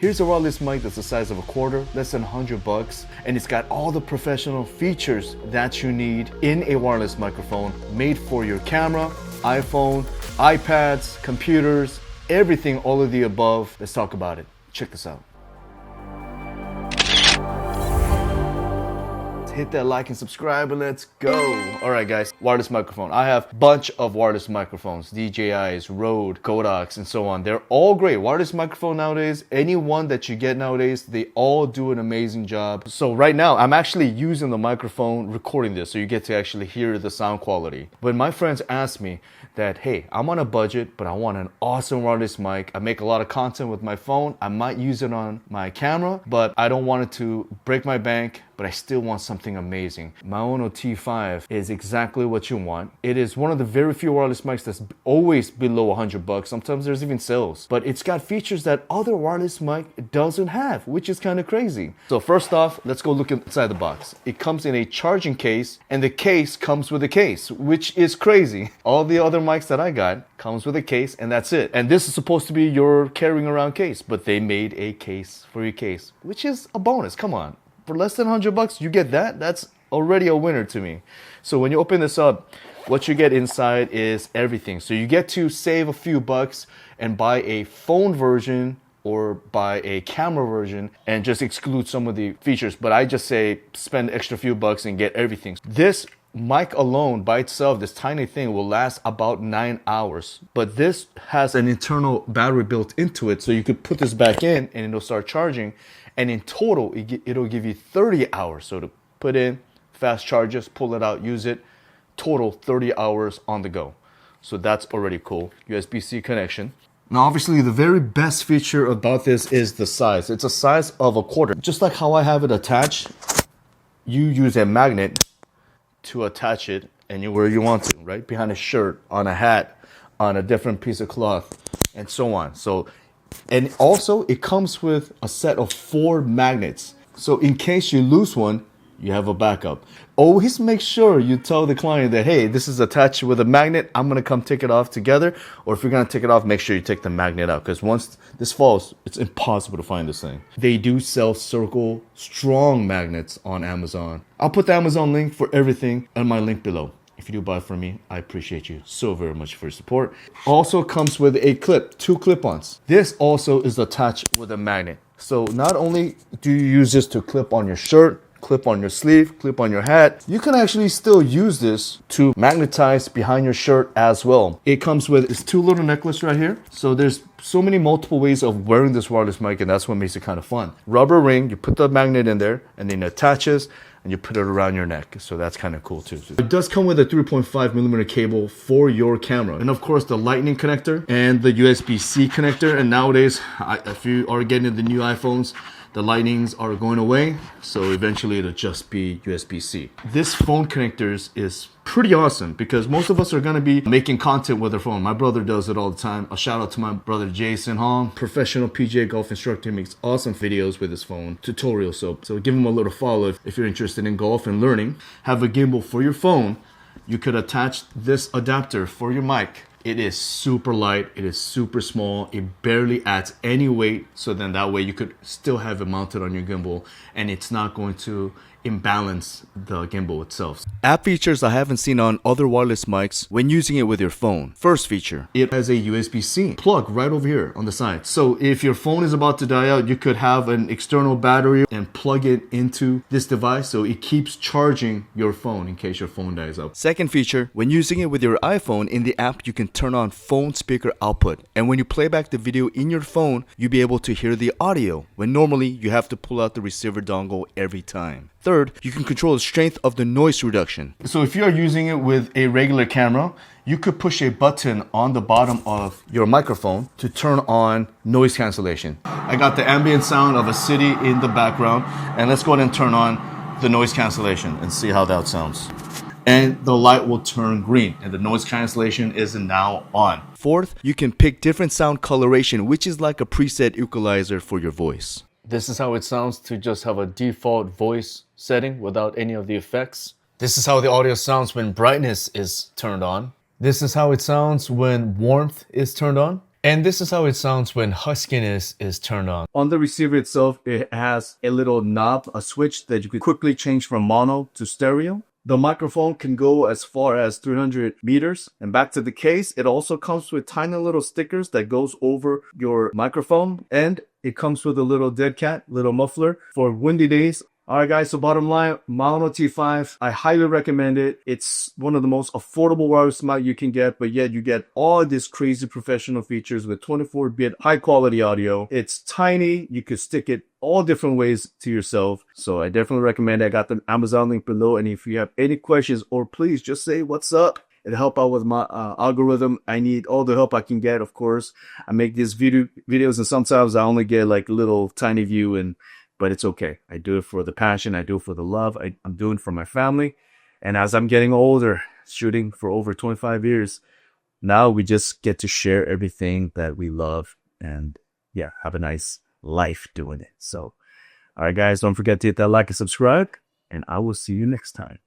Here's a wireless mic that's the size of a quarter, less than $100, and it's got all the professional features that you need in a wireless microphone, made for your camera, iPhone, iPads, computers, everything, all of the above. Let's talk about it. Check this out. Hit that like and subscribe and let's go. All right, guys, wireless microphone. I have a bunch of wireless microphones, DJIs, Rode, Kodaks, and so on. They're all great. Wireless microphone nowadays, any one that you get nowadays, they all do an amazing job. So right now, I'm actually using the microphone recording this, so you get to actually hear the sound quality. But my friends asked me that, hey, I'm on a budget, but I want an awesome wireless mic. I make a lot of content with my phone. I might use it on my camera, but I don't want it to break my bank, but I still want something amazing. Maono T5 is exactly what you want. It is one of the very few wireless mics that's always below $100. Sometimes there's even sales, but it's got features that other wireless mic doesn't have, which is kind of crazy. So first off, let's go look inside the box. It comes in a charging case, and the case comes with a case, which is crazy. All the other mics that I got comes with a case, and that's it. And this is supposed to be your carrying around case, but they made a case for your case, which is a bonus. Come on. For less than $100, you get that? That's already a winner to me. So when you open this up, what you get inside is everything. So you get to save a few bucks and buy a phone version or buy a camera version and just exclude some of the features. But I just say spend extra few bucks and get everything. This mic alone by itself, this tiny thing, will last about 9 hours. But this has an internal battery built into it, so you could put this back in and it'll start charging. And in total, it'll give you 30 hours. So to put in, fast charges, pull it out, use it, total 30 hours on the go. So that's already cool. USB-C connection. Now, obviously, the very best feature about this is the size. It's a size of a quarter. Just like how I have it attached, you use a magnet to attach it anywhere you want to, right? Behind a shirt, on a hat, on a different piece of cloth, and so on. And also, it comes with a set of 4 magnets. So in case you lose one, you have a backup. Always make sure you tell the client that, hey, this is attached with a magnet. I'm going to come take it off together. Or if you're going to take it off, make sure you take the magnet out. Because once this falls, it's impossible to find this thing. They do sell Circle Strong magnets on Amazon. I'll put the Amazon link for everything in my link below. If you do buy from me, I appreciate you so very much for your support. Also comes with a clip, 2 clip-ons. This also is attached with a magnet. So not only do you use this to clip on your shirt, clip on your sleeve, clip on your hat, you can actually still use this to magnetize behind your shirt as well. It comes with this 2 little necklace right here. So there's so many multiple ways of wearing this wireless mic, and that's what makes it kind of fun. Rubber ring, you put the magnet in there, and then it attaches, and you put it around your neck. So that's kind of cool too. It does come with a 3.5mm cable for your camera. And of course the lightning connector and the USB-C connector. And nowadays, if you are getting the new iPhones, the lightnings are going away. So eventually it'll just be USB-C. This phone connectors is pretty awesome because most of us are going to be making content with our phone. My brother does it all the time. A shout out to my brother Jason Hong, professional PGA golf instructor. He makes awesome videos with his phone, tutorials. So give him a little follow if you're interested in golf and learning. Have a gimbal for your phone. You could attach this adapter for your mic. It is super light, it is super small, it barely adds any weight, so then that way you could still have it mounted on your gimbal and it's not going to imbalance the gimbal itself. App features I haven't seen on other wireless mics when using it with your phone. First feature, it has a USB-C plug right over here on the side. So if your phone is about to die out, you could have an external battery and plug it into this device so it keeps charging your phone in case your phone dies out. Second feature, when using it with your iPhone, in the app you can turn on phone speaker output, and when you play back the video in your phone, you'll be able to hear the audio when normally you have to pull out the receiver dongle every time. Third, you can control the strength of the noise reduction. So if you are using it with a regular camera, you could push a button on the bottom of your microphone to turn on noise cancellation. I got the ambient sound of a city in the background, and let's go ahead and turn on the noise cancellation and see how that sounds. And the light will turn green and the noise cancellation is now on. Fourth, you can pick different sound coloration, which is like a preset equalizer for your voice. This is how it sounds to just have a default voice setting without any of the effects. This is how the audio sounds when brightness is turned on. This is how it sounds when warmth is turned on. And this is how it sounds when huskiness is turned on. On the receiver itself, it has a little knob, a switch that you could quickly change from mono to stereo. The microphone can go as far as 300 meters. And back to the case, it also comes with tiny little stickers that goes over your microphone. And it comes with a little dead cat, little muffler for windy days. All right, guys, so bottom line, Maono T5, I highly recommend it. It's one of the most affordable wireless mic you can get, but yet you get all these crazy professional features with 24-bit high-quality audio. It's tiny. You could stick it all different ways to yourself. So I definitely recommend it. I got the Amazon link below, and if you have any questions, or please just say what's up. It'll help out with my algorithm. I need all the help I can get, of course. I make these videos, and sometimes I only get like a little tiny view, but it's okay. I do it for the passion. I do it for the love. I'm doing it for my family. And as I'm getting older, shooting for over 25 years, now we just get to share everything that we love and yeah, have a nice life doing it. So, all right, guys, don't forget to hit that like and subscribe, and I will see you next time.